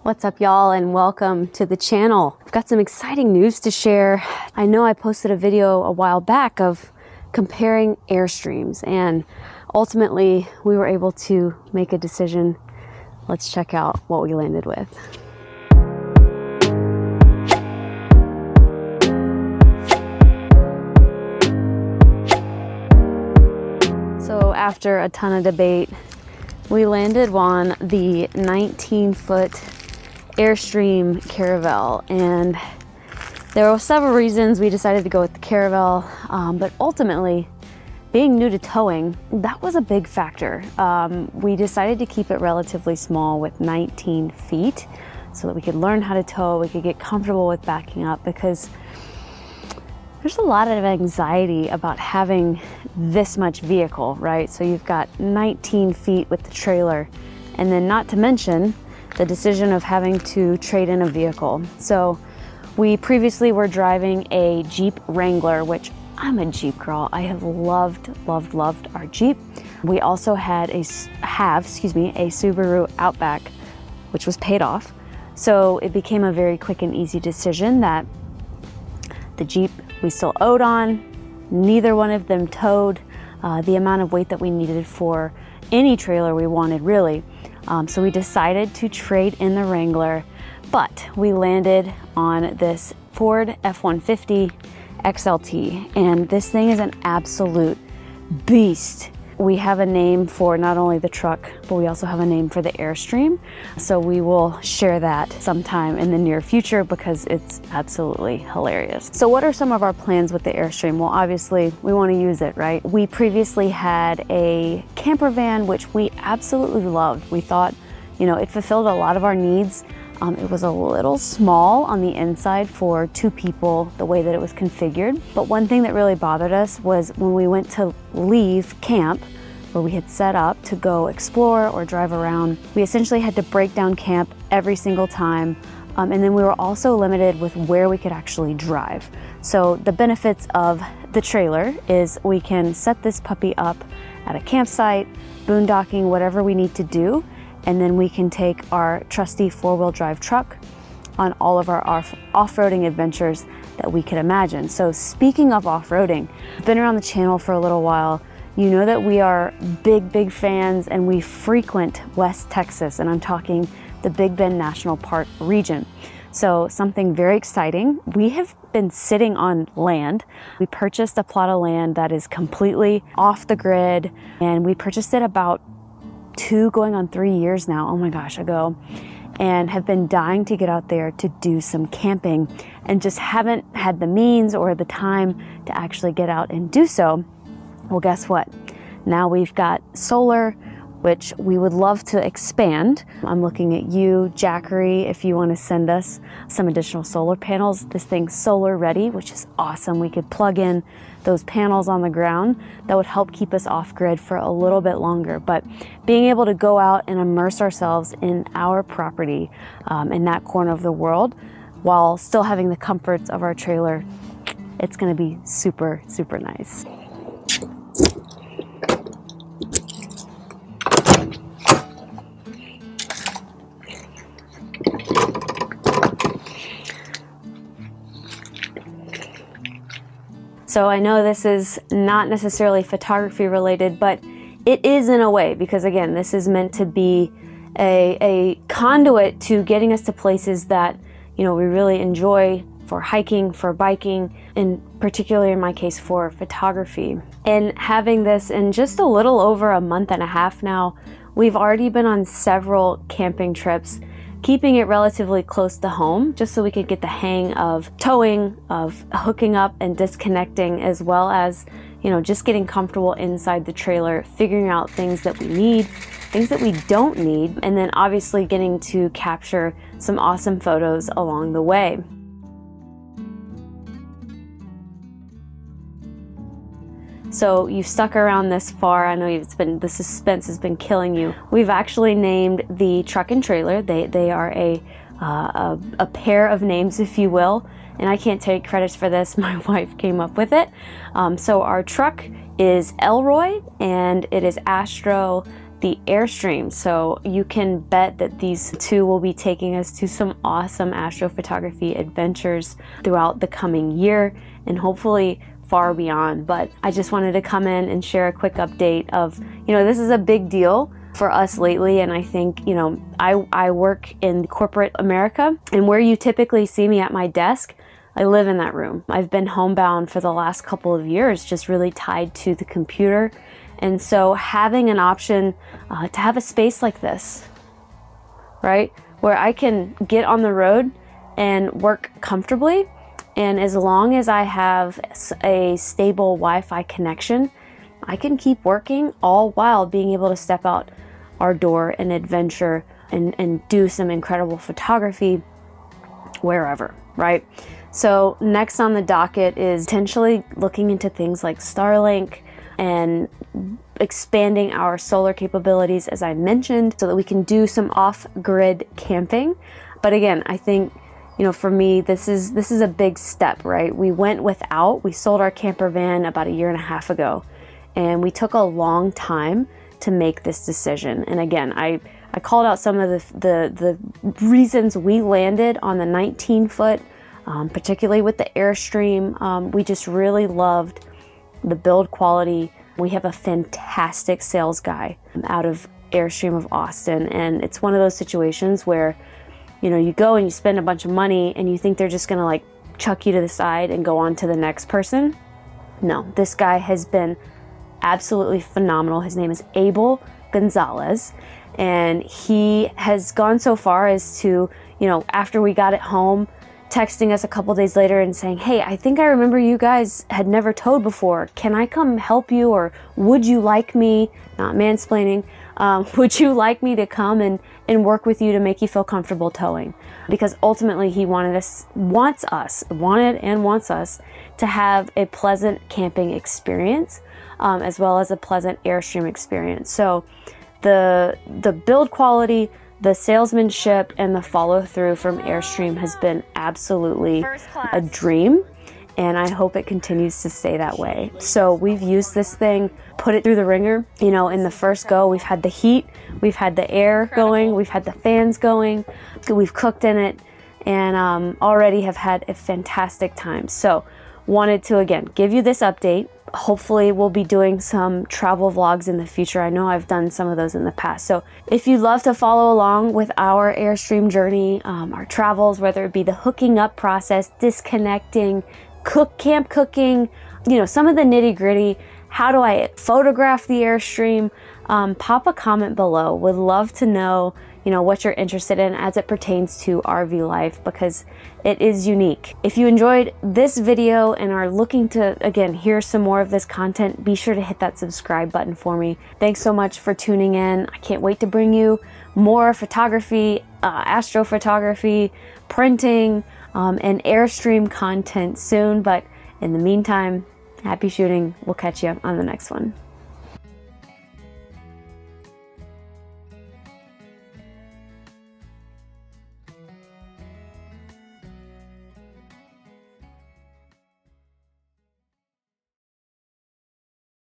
What's up, y'all, and welcome to the channel. I've got some exciting news to share. I know I posted a video a while back of comparing Airstreams, and ultimately we were able to make a decision. Let's check out what we landed with. So after a ton of debate, we landed on the 19-foot Airstream Caravel, and there were several reasons we decided to go with the Caravel, but ultimately, being new to towing, that was a big factor. We decided to keep it relatively small with 19 feet so that we could learn how to tow, we could get comfortable with backing up, because there's a lot of anxiety about having this much vehicle, right? So you've got 19 feet with the trailer, and then not to mention the decision of having to trade in a vehicle. So we previously were driving a Jeep Wrangler, which I'm a Jeep girl. I have loved our Jeep. We also had a Subaru Outback, which was paid off. So it became a very quick and easy decision that the Jeep we still owed on, neither one of them towed the amount of weight that we needed for any trailer we wanted, really. So we decided to trade in the Wrangler, but we landed on this Ford F-150 XLT, and this thing is an absolute beast. We have a name for not only the truck, but we also have a name for the Airstream. So we will share that sometime in the near future because it's absolutely hilarious. So what are some of our plans with the Airstream? Well, obviously we want to use it, right? We previously had a camper van, which we absolutely loved. We thought, it fulfilled a lot of our needs. It was a little small on the inside for two people, the way that it was configured. But one thing that really bothered us was when we went to leave camp, where we had set up to go explore or drive around, we essentially had to break down camp every single time. And then we were also limited with where we could actually drive. So the benefits of the trailer is we can set this puppy up at a campsite, boondocking, whatever we need to do. And then we can take our trusty four-wheel drive truck on all of our off-roading adventures that we could imagine. So speaking of off-roading, I've been around the channel for a little while. You know that we are big fans, and we frequent West Texas, and I'm talking the Big Bend National Park region. So something very exciting. We have been sitting on land. We purchased a plot of land that is completely off the grid, and we purchased it about 2 going on 3 years now, oh my gosh, ago, and have been dying to get out there to do some camping and just haven't had the means or the time to actually get out and do so. Well, guess what? Now we've got solar, which we would love to expand. I'm looking at you, Jackery, if you want to send us some additional solar panels. This thing's solar ready, which is awesome. We could plug in those panels on the ground that would help keep us off grid for a little bit longer. But being able to go out and immerse ourselves in our property in that corner of the world while still having the comforts of our trailer, it's going to be super nice. So I know this is not necessarily photography related, but it is in a way, because again, this is meant to be a conduit to getting us to places that, we really enjoy, for hiking, for biking, and particularly in my case for photography. And having this in just a little over a month and a half now, we've already been on several camping trips, keeping it relatively close to home, just so we could get the hang of towing, of hooking up and disconnecting, as well as, just getting comfortable inside the trailer, figuring out things that we need, things that we don't need, and then obviously getting to capture some awesome photos along the way. So you've stuck around this far. I know the suspense has been killing you. We've actually named the truck and trailer. They are a pair of names, if you will. And I can't take credits for this. My wife came up with it. So our truck is Elroy, and it is Astro the Airstream. So you can bet that these two will be taking us to some awesome astrophotography adventures throughout the coming year and hopefully far beyond. But I just wanted to come in and share a quick update of, this is a big deal for us lately. And I think, I work in corporate America, and where you typically see me at my desk, I live in that room. I've been homebound for the last couple of years, just really tied to the computer. And so having an option to have a space like this, right, where I can get on the road and work comfortably, and as long as I have a stable Wi-Fi connection, I can keep working all while being able to step out our door and adventure and do some incredible photography wherever, right? So next on the docket is potentially looking into things like Starlink and expanding our solar capabilities, as I mentioned, so that we can do some off-grid camping. But again, I think, for me, this is a big step, right? We sold our camper van about 1.5 years ago, and we took a long time to make this decision. And again, I called out some of the reasons we landed on the 19-foot, particularly with the Airstream. We just really loved the build quality. We have a fantastic sales guy out of Airstream of Austin, and it's one of those situations where, you go and you spend a bunch of money and you think they're just gonna like chuck you to the side and go on to the next person. No, this guy has been absolutely phenomenal. His name is Abel Gonzalez, and he has gone so far as to, after we got it home, texting us a couple days later and saying, hey, I think I remember you guys had never towed before. Can I come help you? Or would you like me, not mansplaining, would you like me to come and work with you to make you feel comfortable towing? Because ultimately he wants us to have a pleasant camping experience, as well as a pleasant Airstream experience. So the build quality, the salesmanship, and the follow-through from Airstream has been absolutely a dream, and I hope it continues to stay that way. So we've used this thing, put it through the ringer. In the first go, we've had the heat, we've had the air going, we've had the fans going, we've cooked in it, and already have had a fantastic time. So wanted to, again, give you this update. Hopefully we'll be doing some travel vlogs in the future. I know I've done some of those in the past. So if you'd love to follow along with our Airstream journey, our travels, whether it be the hooking up process, disconnecting, camp cooking, some of the nitty gritty, how do I photograph the Airstream, pop a comment below. Would love to know, what you're interested in as it pertains to RV life, because it is unique. If you enjoyed this video and are looking to, again, hear some more of this content, be sure to hit that subscribe button for me. Thanks so much for tuning in. I can't wait to bring you more photography, astrophotography, printing, and Airstream content soon. But in the meantime, happy shooting. We'll catch you on the next one.